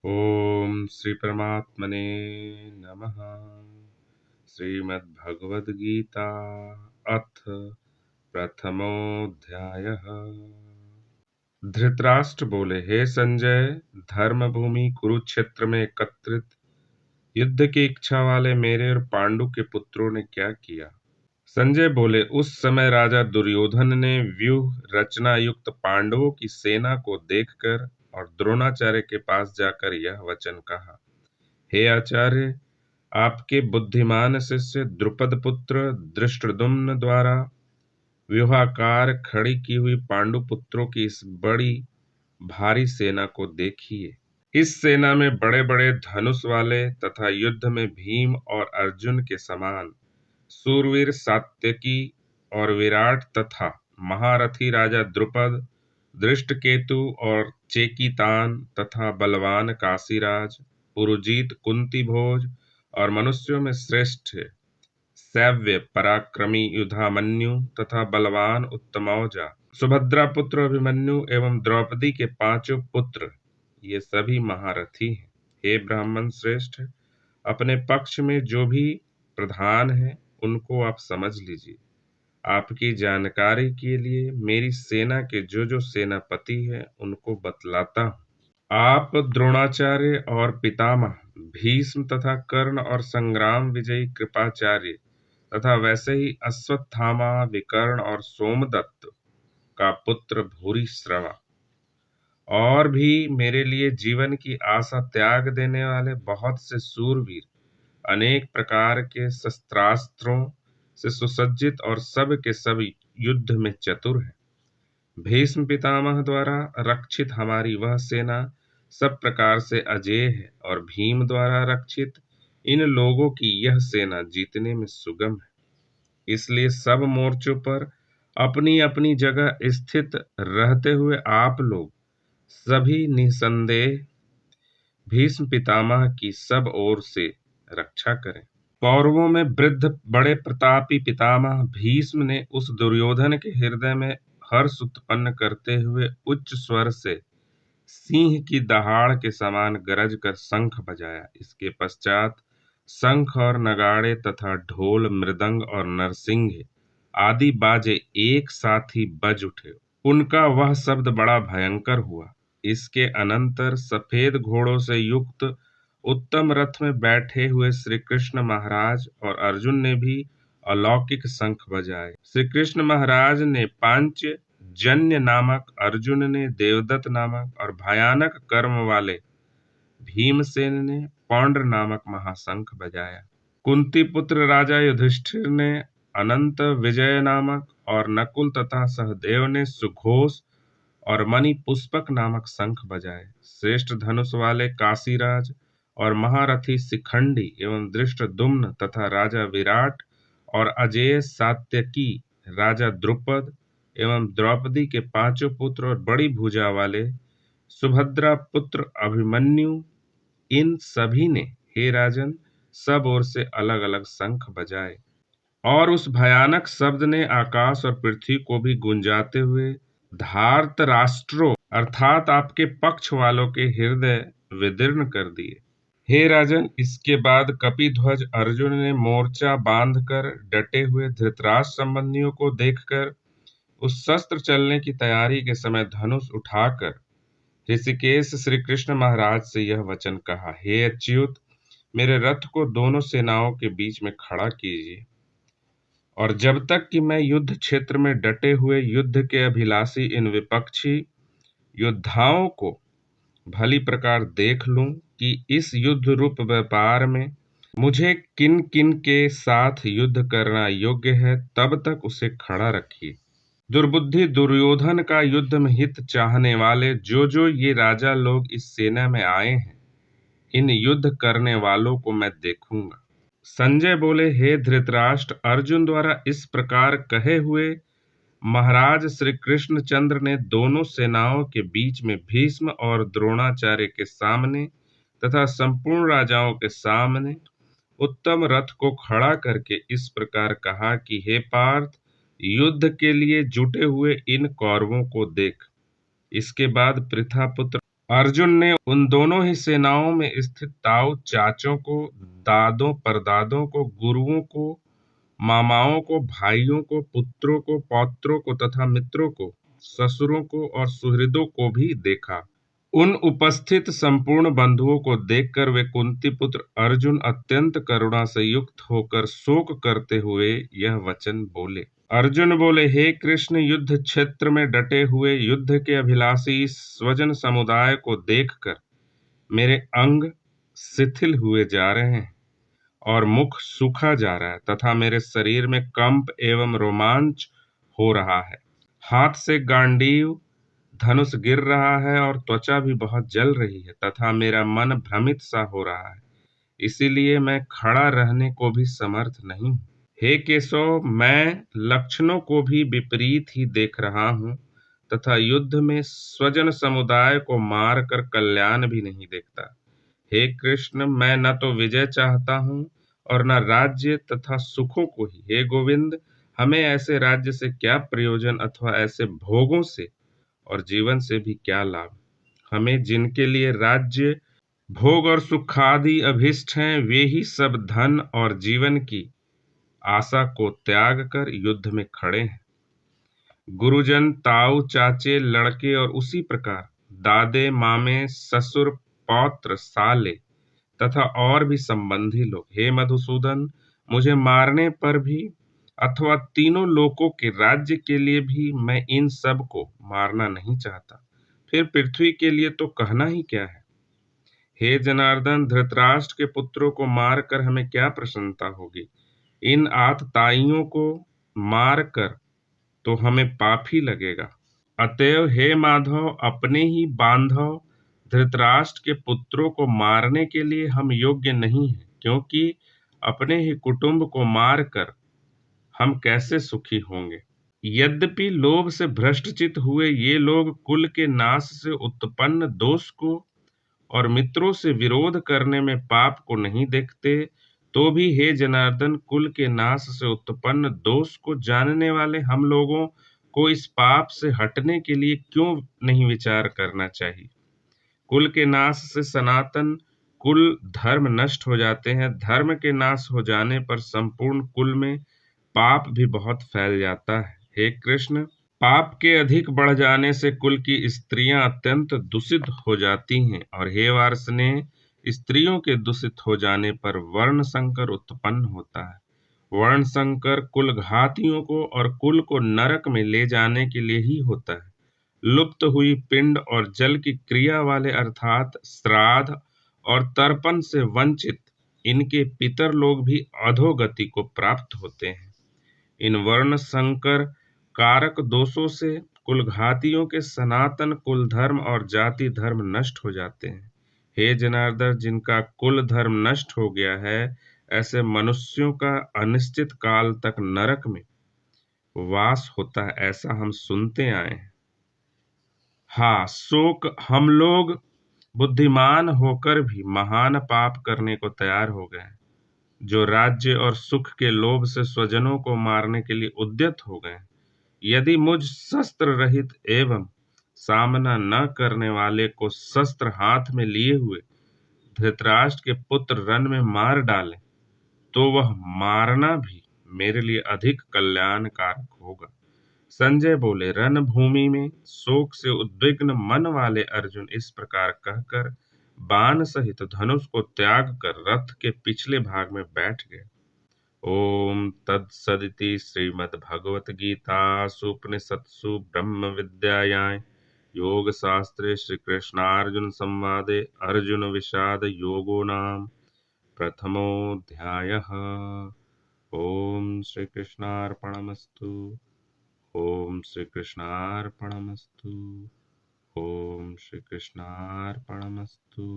ओम श्री परमात्मने नमः। श्रीमद्भगवद्गीता अथ प्रथमोऽध्यायः। धृतराष्ट्र बोले, हे संजय, धर्म भूमि कुरुक्षेत्र में एकत्रित युद्ध की इच्छा वाले मेरे और पांडु के पुत्रों ने क्या किया? संजय बोले, उस समय राजा दुर्योधन ने व्यूह रचना युक्त पांडवों की सेना को देखकर और द्रोणाचार्य के पास जाकर यह वचन कहा, हे आचार्य, आपके बुद्धिमान शिष्य द्रुपद पुत्र धृष्टद्युम्न द्वारा व्यूहाकार खड़ी की हुई पांडु पुत्रों की इस बड़ी भारी सेना को देखिए। इस सेना में बड़े बड़े धनुष वाले तथा युद्ध में भीम और अर्जुन के समान सूरवीर सात्यकी और विराट तथा महारथी राजा द्रुपद, दृष्टकेतु और चेकितान तथा बलवान काशीराज, पुरुजीत, कुंती भोज और मनुष्यों में श्रेष्ठ सैव्य पराक्रमी युधामन्यु तथा बलवान उत्तमौजा, सुभद्रा पुत्र अभिमन्यु एवं द्रौपदी के पांचों पुत्र, ये सभी महारथी हैं। हे ब्राह्मण श्रेष्ठ, अपने पक्ष में जो भी प्रधान है उनको आप समझ लीजिए। आपकी जानकारी के लिए मेरी सेना के जो सेनापति हैं उनको बतलाता हूँ। आप द्रोणाचार्य और पितामह भीष्म तथा कर्ण और संग्राम विजयी कृपाचार्य तथा वैसे ही अश्वत्थामा, विकर्ण और सोमदत्त का पुत्र भूरिश्रवा और भी मेरे लिए जीवन की आशा त्याग देने वाले बहुत से सूरवीर, अनेक प्रकार के शस्त्रास्त्रों से सुसज्जित और सब के सब युद्ध में चतुर हैं। भीष्म पितामह द्वारा रक्षित हमारी वह सेना सब प्रकार से अजेय है और भीम द्वारा रक्षित इन लोगों की यह सेना जीतने में सुगम है। इसलिए सब मोर्चों पर अपनी अपनी जगह स्थित रहते हुए आप लोग सभी निसंदेह भीष्म पितामह की सब ओर से रक्षा करें। कौरवों में वृद्ध बड़े प्रतापी पितामह भीष्म ने उस दुर्योधन के हृदय में हर्ष उत्पन्न करते हुए उच्च स्वर से सिंह की दहाड़ के समान गरज कर शंख बजाया। इसके पश्चात शंख और नगाड़े तथा ढोल, मृदंग और नरसिंह आदि बाजे एक साथ ही बज उठे। उनका वह शब्द बड़ा भयंकर हुआ। इसके अनंतर सफेद घोड़ों से युक्त उत्तम रथ में बैठे हुए श्री कृष्ण महाराज और अर्जुन ने भी अलौकिक शंख बजाए। श्री कृष्ण महाराज ने पांच जन्य नामक, अर्जुन ने देवदत्त नामक और भयानक कर्म वाले भीमसेन ने पौंड्र नामक महाशंख बजाया। कुंती पुत्र राजा युधिष्ठिर ने अनंत विजय नामक और नकुल तथा सहदेव ने सुघोष और मणि पुष्पक नामक शंख बजाए। श्रेष्ठ धनुष वाले काशीराज और महारथी शिखंडी एवं धृष्टद्युम्न तथा राजा विराट और अजेय सात्यकी, राजा द्रुपद एवं द्रौपदी के पांचों पुत्र और बड़ी भुजा वाले सुभद्रा पुत्र अभिमन्यु, इन सभी ने, हे राजन, सब ओर से अलग अलग शंख बजाए और उस भयानक शब्द ने आकाश और पृथ्वी को भी गुंजाते हुए धार्तराष्ट्रों अर्थात आपके पक्ष वालों के हृदय विदीर्ण कर दिए। हे राजन, इसके बाद कपिध्वज अर्जुन ने मोर्चा बांधकर डटे हुए धृतराष्ट्र संबंधियों को देखकर उस शस्त्र चलने की तैयारी के समय धनुष उठाकर ऋषिकेश श्री कृष्ण महाराज से यह वचन कहा, हे अच्युत, मेरे रथ को दोनों सेनाओं के बीच में खड़ा कीजिए और जब तक कि मैं युद्ध क्षेत्र में डटे हुए युद्ध के अभिलाषी इन विपक्षी योद्धाओं को भली प्रकार देख लूं कि इस युद्ध रूप व्यापार में मुझे किन किन के साथ युद्ध करना योग्य है, तब तक उसे खड़ा रखिए। दुर्बुद्धि दुर्योधन का युद्ध में हित चाहने वाले जो ये राजा लोग इस सेना में आए हैं, इन युद्ध करने वालों को मैं देखूंगा। संजय बोले, हे धृतराष्ट्र, अर्जुन द्वारा इस प्रकार कहे हुए महाराज श्री कृष्णचंद्र ने दोनों सेनाओं के बीच में भीष्म और द्रोणाचार्य के सामने तथा संपूर्ण राजाओं के सामने उत्तम रथ को खड़ा करके इस प्रकार कहा कि हे पार्थ, युद्ध के लिए जुटे हुए इन कौरवों को देख। इसके बाद पृथापुत्र अर्जुन ने उन दोनों ही सेनाओं में स्थित ताऊ चाचों को, दादों परदादों को, गुरुओं को, मामाओं को, भाइयों को, पुत्रों को, पौत्रों को तथा मित्रों को, ससुरों को और सुहृदों को भी देखा। उन उपस्थित संपूर्ण बंधुओं को देखकर वे कुंती पुत्र अर्जुन अत्यंत करुणा से युक्त होकर शोक करते हुए यह वचन बोले। अर्जुन बोले, हे कृष्ण, युद्ध क्षेत्र में डटे हुए युद्ध के अभिलाषी स्वजन समुदाय को देखकर मेरे अंग शिथिल हुए जा रहे हैं और मुख सूखा जा रहा है तथा मेरे शरीर में कंप एवं रोमांच हो रहा है। हाथ से गांडीव धनुष गिर रहा है और त्वचा भी बहुत जल रही है तथा मेरा मन भ्रमित सा हो रहा है, इसीलिए मैं खड़ा रहने को भी समर्थ नहीं हूँ। हे केशव, मैं लक्षणों को भी विपरीत ही देख रहा हूँ तथा युद्ध में स्वजन समुदाय को मार कर कल्याण भी नहीं देखता। हे कृष्ण, मैं न तो विजय चाहता हूँ और न राज्य तथा सुखों को ही। हे गोविंद, हमें ऐसे राज्य से क्या प्रयोजन अथवा ऐसे भोगों से और जीवन से भी क्या लाभ। हमें जिनके लिए राज्य, भोग और सुखादि अभिष्ट हैं, वे ही सब धन और जीवन की आशा को त्याग कर युद्ध में खड़े हैं। गुरुजन, ताऊ, चाचे, लड़के और उसी प्रकार दादे, मामे, ससुर, पौत्र, साले तथा और भी संबंधी लोग। हे मधुसूदन, मुझे मारने पर भी अथवा तीनों लोकों के राज्य के लिए भी मैं इन सब को मारना नहीं चाहता। फिर पृथ्वी के लिए तो कहना ही क्या है। हे जनार्दन, धृतराष्ट्र के पुत्रों को मारकर हमें क्या प्रसन्नता होगी। इन आतताइयों को मार कर तो हमें पाप ही लगेगा। अतएव हे माधव, अपने ही बांधव धृतराष्ट्र के पुत्रों को मारने के लिए हम योग्य नहीं हैं, क्योंकि अपने ही कुटुंब को मारकर हम कैसे सुखी होंगे। यद्यपि लोभ से भ्रष्टचित हुए ये लोग कुल के नाश से उत्पन्न दोष को और मित्रों से विरोध करने में पाप को नहीं देखते, तो भी हे जनार्दन, कुल के नाश से उत्पन्न दोष को जानने वाले हम लोगों को इस पाप से हटने के लिए क्यों नहीं विचार करना चाहिए। कुल के नाश से सनातन कुल धर्म नष्ट हो जाते हैं। धर्म के नाश हो जाने पर संपूर्ण कुल में पाप भी बहुत फैल जाता है। हे कृष्ण, पाप के अधिक बढ़ जाने से कुल की स्त्रियां अत्यंत दूषित हो जाती हैं और हे वार्ष्णेय, स्त्रियों के दूषित हो जाने पर वर्ण संकर उत्पन्न होता है। वर्ण संकर कुल घातियों को और कुल को नरक में ले जाने के लिए ही होता है। लुप्त हुई पिंड और जल की क्रिया वाले अर्थात श्राद्ध और तर्पण से वंचित इनके पितर लोग भी अधोगति को प्राप्त होते हैं। इन वर्ण संकर कारक दोषों से कुलघातियों के सनातन कुल धर्म और जाति धर्म नष्ट हो जाते हैं। हे जनार्दन, जिनका कुल धर्म नष्ट हो गया है, ऐसे मनुष्यों का अनिश्चित काल तक नरक में वास होता है, ऐसा हम सुनते आए हैं। हाँ, शोक हम लोग बुद्धिमान होकर भी महान पाप करने को तैयार हो गए, जो राज्य और सुख के लोभ से स्वजनों को मारने के लिए उद्यत हो गए। यदि मुझ शस्त्र रहित एवं सामना न करने वाले को शस्त्र हाथ में लिए हुए धृतराष्ट्र के पुत्र रन में मार डाले, तो वह मारना भी मेरे लिए अधिक कल्याणकारक होगा। संजय बोले, रणभूमि में शोक से उद्विग्न मन वाले अर्जुन इस प्रकार कहकर बाण सहित धनुष को त्याग कर रथ के पिछले भाग में बैठ गए। ओम तत्सदिति श्रीमद्भगवत गीतासु उपनिषत्सु ब्रह्म विद्यायां योग शास्त्रे श्री कृष्णार्जुन संवादे अर्जुन विषाद योगो नाम प्रथमोऽध्यायः। ओम श्री कृष्णार्पणमस्तु। ओम श्री कृष्णार्पणमस्तु। ओम श्री कृष्णार्पणमस्तु।